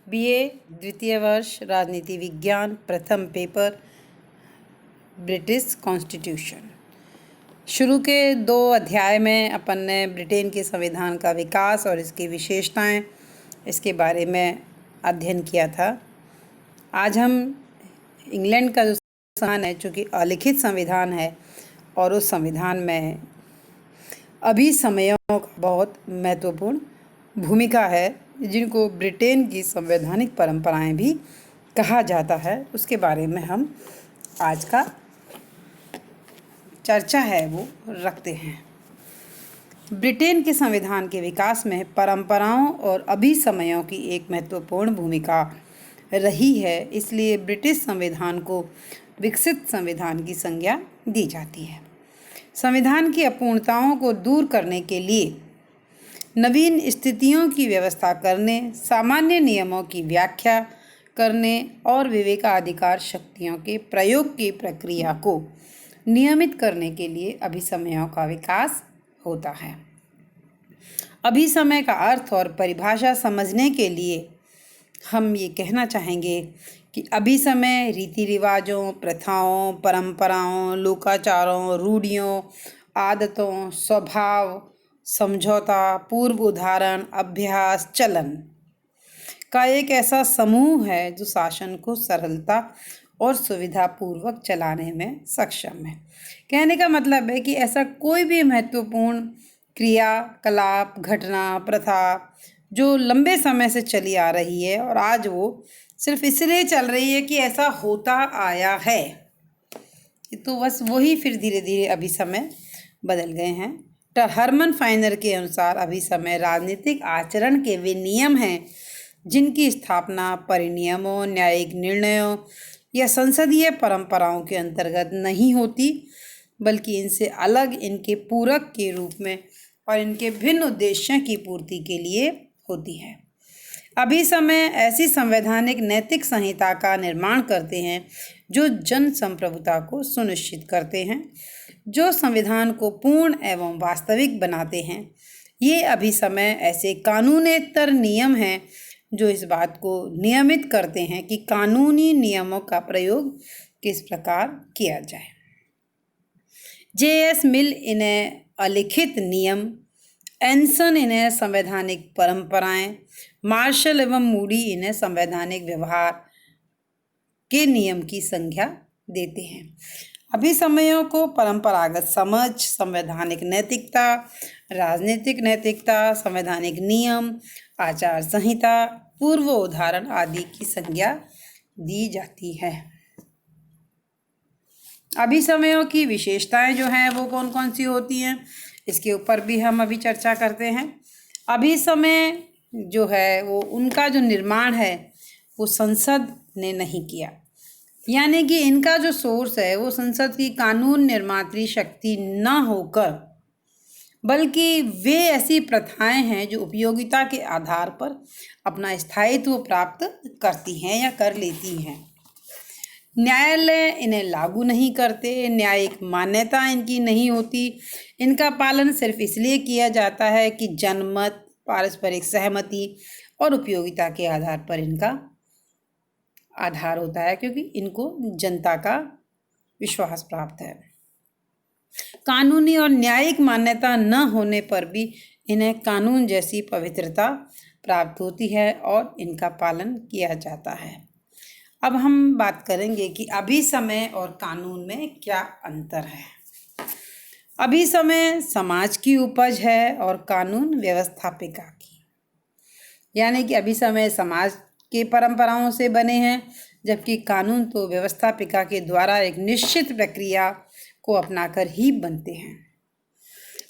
BA द्वितीय वर्ष राजनीति विज्ञान प्रथम पेपर ब्रिटिश कॉन्स्टिट्यूशन। शुरू के 2 अध्याय में अपन ने ब्रिटेन के संविधान का विकास और इसकी विशेषताएं इसके बारे में अध्ययन किया था। आज हम इंग्लैंड का जो संविधान है, चूँकि अलिखित संविधान है और उस संविधान में अभिसमयों का बहुत महत्वपूर्ण भूमिका है, जिनको ब्रिटेन की संवैधानिक परंपराएं भी कहा जाता है, उसके बारे में हम आज का चर्चा है वो रखते हैं। ब्रिटेन के संविधान के विकास में परंपराओं और अभिसमयों की एक महत्वपूर्ण भूमिका रही है, इसलिए ब्रिटिश संविधान को विकसित संविधान की संज्ञा दी जाती है। संविधान की अपूर्णताओं को दूर करने के लिए नवीन स्थितियों की व्यवस्था करने, सामान्य नियमों की व्याख्या करने और विवेकाधिकार शक्तियों के प्रयोग की प्रक्रिया को नियमित करने के लिए अभिसमयों का विकास होता है। अभिसमय का अर्थ और परिभाषा समझने के लिए हम ये कहना चाहेंगे कि अभिसमय रीति रिवाजों, प्रथाओं, परंपराओं, लोकाचारों, रूढ़ियों, आदतों, स्वभाव, समझौता, पूर्व उदाहरण, अभ्यास, चलन का एक ऐसा समूह है जो शासन को सरलता और सुविधापूर्वक चलाने में सक्षम है। कहने का मतलब है कि ऐसा कोई भी महत्वपूर्ण क्रियाकलाप, घटना, प्रथा जो लंबे समय से चली आ रही है और आज वो सिर्फ इसलिए चल रही है कि ऐसा होता आया है, तो बस वही फिर धीरे धीरे अभिसमय बदल गए हैं। हरमन फाइनर के अनुसार अभिसमय राजनीतिक आचरण के वे नियम हैं जिनकी स्थापना परिनियमों, न्यायिक निर्णयों या संसदीय परंपराओं के अंतर्गत नहीं होती, बल्कि इनसे अलग इनके पूरक के रूप में और इनके भिन्न उद्देश्यों की पूर्ति के लिए होती है। अभिसमय ऐसी संवैधानिक नैतिक संहिता का निर्माण करते हैं जो जन संप्रभुता को सुनिश्चित करते हैं, जो संविधान को पूर्ण एवं वास्तविक बनाते हैं। ये अभिसमय ऐसे कानूनेतर नियम हैं जो इस बात को नियमित करते हैं कि कानूनी नियमों का प्रयोग किस प्रकार किया जाए। J.S. मिल इन्हें अलिखित नियम, एंसन इन्हें संवैधानिक परंपराएं, मार्शल एवं मूडी इन्हें संवैधानिक व्यवहार के नियम की संज्ञा देते हैं। अभिसमयों को परंपरागत समझ, संवैधानिक नैतिकता, राजनीतिक नैतिकता, संवैधानिक नियम, आचार संहिता, पूर्व उदाहरण आदि की संज्ञा दी जाती है। अभिसमयों की विशेषताएं जो हैं वो कौन कौन सी होती हैं, इसके ऊपर भी हम अभी चर्चा करते हैं। अभिसमय जो है वो उनका जो निर्माण है वो संसद ने नहीं किया, यानी कि इनका जो सोर्स है वो संसद की कानून निर्मात्री शक्ति न होकर, बल्कि वे ऐसी प्रथाएं हैं जो उपयोगिता के आधार पर अपना स्थायित्व प्राप्त करती हैं या कर लेती हैं। न्यायालय इन्हें लागू नहीं करते, न्यायिक मान्यता इनकी नहीं होती, इनका पालन सिर्फ इसलिए किया जाता है कि जनमत, पारस्परिक सहमति और उपयोगिता के आधार पर इनका आधार होता है, क्योंकि इनको जनता का विश्वास प्राप्त है। कानूनी और न्यायिक मान्यता न होने पर भी इन्हें कानून जैसी पवित्रता प्राप्त होती है और इनका पालन किया जाता है। अब हम बात करेंगे कि अभिसमय और कानून में क्या अंतर है। अभिसमय समाज की उपज है और कानून व्यवस्थापिका की, यानी कि अभिसमय समाज के परंपराओं से बने हैं, जबकि कानून तो व्यवस्थापिका के द्वारा एक निश्चित प्रक्रिया को अपनाकर ही बनते हैं।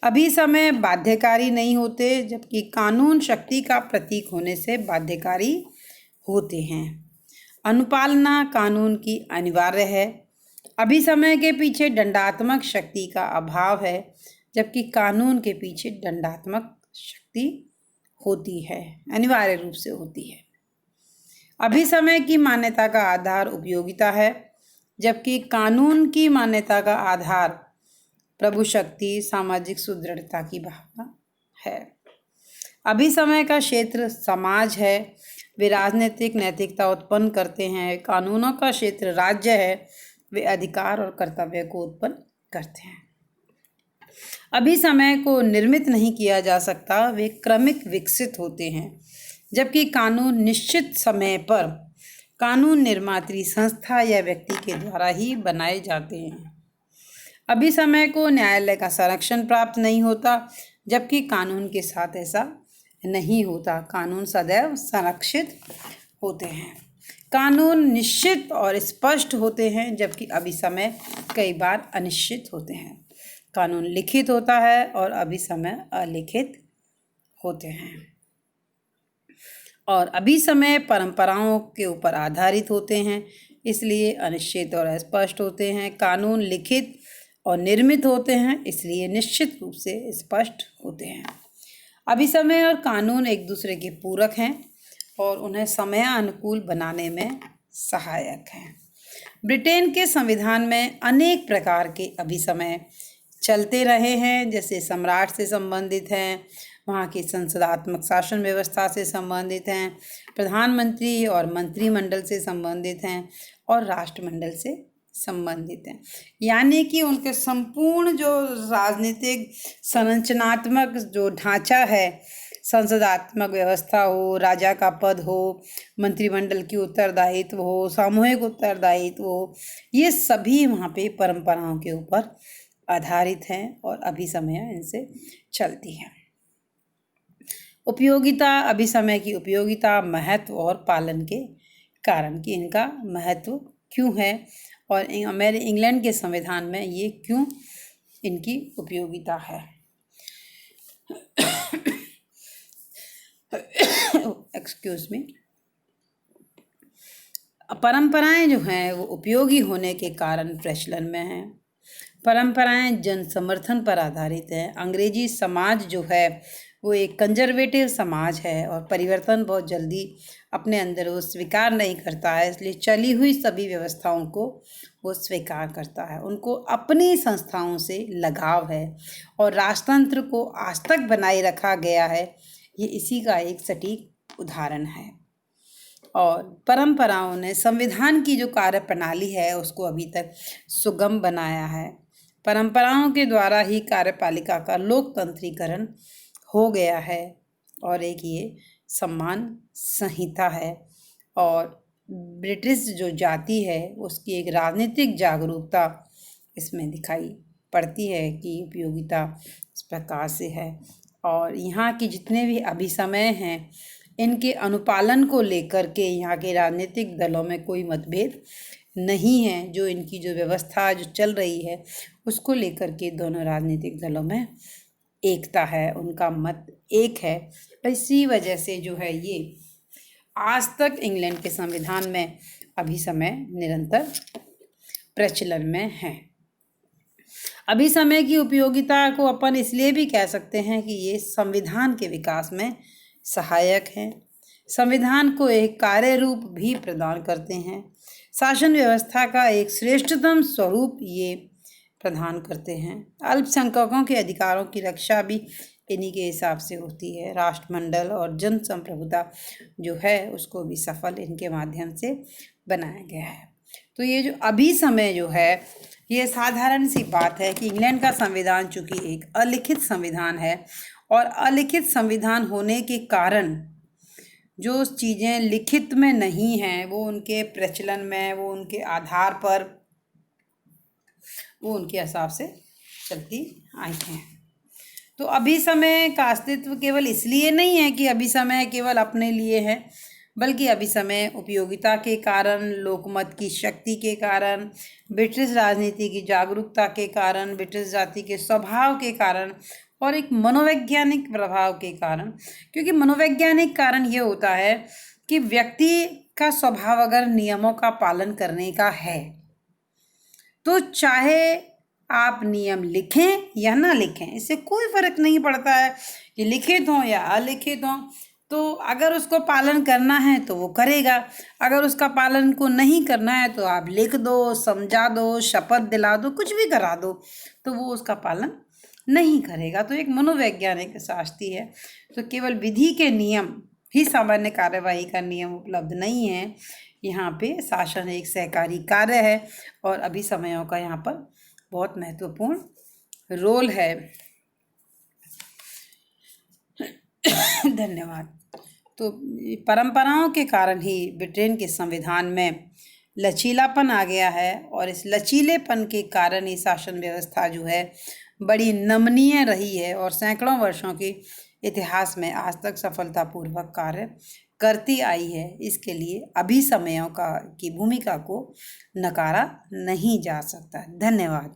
अभिसमय बाध्यकारी नहीं होते, जबकि कानून शक्ति का प्रतीक होने से बाध्यकारी होते हैं। अनुपालना कानून की अनिवार्य है। अभिसमय के पीछे दंडात्मक शक्ति का अभाव है, जबकि कानून के पीछे दंडात्मक शक्ति होती है, अनिवार्य रूप से होती है। अभिसमय की मान्यता का आधार उपयोगिता है, जबकि कानून की मान्यता का आधार प्रभु शक्ति, सामाजिक सुदृढ़ता की भावना है। अभिसमय का क्षेत्र समाज है, वे राजनीतिक नैतिकता उत्पन्न करते हैं। कानूनों का क्षेत्र राज्य है, वे अधिकार और कर्तव्य को उत्पन्न करते हैं। अभिसमय को निर्मित नहीं किया जा सकता, वे क्रमिक विकसित होते हैं, जबकि कानून निश्चित समय पर कानून निर्मात्री संस्था या व्यक्ति के द्वारा ही बनाए जाते हैं। अभिसमय को न्यायालय का संरक्षण प्राप्त नहीं होता, जबकि कानून के साथ ऐसा नहीं होता। कानून सदैव संरक्षित होते हैं। कानून निश्चित और स्पष्ट होते हैं, जबकि अभिसमय कई बार अनिश्चित होते हैं। कानून लिखित होता है और अभिसमय अलिखित होते हैं। और अभिसमय परंपराओं के ऊपर आधारित होते हैं, इसलिए अनिश्चित और अस्पष्ट होते हैं। कानून लिखित और निर्मित होते हैं, इसलिए निश्चित रूप से स्पष्ट होते हैं। अभिसमय और कानून एक दूसरे के पूरक हैं और उन्हें समयानुकूल बनाने में सहायक हैं। ब्रिटेन के संविधान में अनेक प्रकार के अभिसमय चलते रहे हैं, जैसे सम्राट से संबंधित हैं, वहाँ की संसदात्मक शासन व्यवस्था से संबंधित हैं, प्रधानमंत्री और मंत्रिमंडल से संबंधित हैं और राष्ट्रमंडल से संबंधित हैं। यानी कि उनके संपूर्ण जो राजनीतिक संरचनात्मक जो ढांचा है, संसदात्मक व्यवस्था हो, राजा का पद हो, मंत्रिमंडल की उत्तरदायित्व हो, सामूहिक उत्तरदायित्व हो, ये सभी वहाँ पे परंपराओं के ऊपर आधारित हैं और अभिसमय इनसे चलती है। उपयोगिता, अभिसमय की उपयोगिता, महत्व और पालन के कारण कि इनका महत्व क्यों है और मेरे इंग्लैंड के संविधान में ये क्यों इनकी उपयोगिता है। Excuse me. परंपराएं जो हैं वो उपयोगी होने के कारण प्रचलन में हैं। परंपराएं जन समर्थन पर आधारित हैं। अंग्रेजी समाज जो है वो एक कंजर्वेटिव समाज है और परिवर्तन बहुत जल्दी अपने अंदर वो स्वीकार नहीं करता है, इसलिए चली हुई सभी व्यवस्थाओं को वो स्वीकार करता है। उनको अपनी संस्थाओं से लगाव है और राजतंत्र को आज तक बनाए रखा गया है, ये इसी का एक सटीक उदाहरण है। और परंपराओं ने संविधान की जो कार्यप्रणाली है उसको अभी तक सुगम बनाया है। परंपराओं के द्वारा ही कार्यपालिका का लोकतंत्रीकरण हो गया है और एक ये सम्मान संहिता है। और ब्रिटिश जो जाति है उसकी एक राजनीतिक जागरूकता इसमें दिखाई पड़ती है कि उपयोगिता इस प्रकार से है। और यहाँ के जितने भी अभिसमय हैं इनके अनुपालन को लेकर के यहाँ के राजनीतिक दलों में कोई मतभेद नहीं है। जो इनकी जो व्यवस्था जो चल रही है उसको लेकर के दोनों राजनीतिक दलों में एकता है, उनका मत एक है। इसी वजह से जो है ये आज तक इंग्लैंड के संविधान में अभिसमय निरंतर प्रचलन में है। अभिसमय की उपयोगिता को अपन इसलिए भी कह सकते हैं कि ये संविधान के विकास में सहायक हैं। संविधान को एक कार्य रूप भी प्रदान करते हैं। शासन व्यवस्था का एक श्रेष्ठतम स्वरूप ये प्रदान करते हैं। अल्पसंख्यकों के अधिकारों की रक्षा भी इन्हीं के हिसाब से होती है। राष्ट्रमंडल और जन संप्रभुता जो है उसको भी सफल इनके माध्यम से बनाया गया है। तो ये जो अभिसमय जो है ये साधारण सी बात है कि इंग्लैंड का संविधान चूँकि एक अलिखित संविधान है और अलिखित संविधान होने के कारण जो चीज़ें लिखित में नहीं हैं वो उनके प्रचलन में, वो उनके आधार पर, वो उनके हिसाब से चलती आई हैं। तो अभिसमय का अस्तित्व केवल इसलिए नहीं है कि अभिसमय केवल अपने लिए है, बल्कि अभिसमय उपयोगिता के कारण, लोकमत की शक्ति के कारण, ब्रिटिश राजनीति की जागरूकता के कारण, ब्रिटिश जाति के स्वभाव के कारण और एक मनोवैज्ञानिक प्रभाव के कारण। क्योंकि मनोवैज्ञानिक कारण ये होता है कि व्यक्ति का स्वभाव अगर नियमों का पालन करने का है तो चाहे आप नियम लिखें या ना लिखें, इससे कोई फर्क नहीं पड़ता है कि लिखित हों या अलिखित हों। तो अगर उसको पालन करना है तो वो करेगा, अगर उसका पालन को नहीं करना है तो आप लिख दो, समझा दो, शपथ दिला दो, कुछ भी करा दो, तो वो उसका पालन नहीं करेगा। तो एक मनोवैज्ञानिक शास्त्री है। तो केवल विधि के नियम ही सामान्य कार्यवाही का नियम उपलब्ध नहीं है। यहाँ पे शासन एक सहकारी कार्य है और अभिसमयों का यहाँ पर बहुत महत्वपूर्ण रोल है। धन्यवाद। तो परंपराओं के कारण ही ब्रिटेन के संविधान में लचीलापन आ गया है और इस लचीलेपन के कारण ही शासन व्यवस्था जो है बड़ी नमनीय रही है और सैकड़ों वर्षों के इतिहास में आज तक सफलतापूर्वक कार्य करती आई है। इसके लिए अभिसमयों की भूमिका को नकारा नहीं जा सकता। धन्यवाद।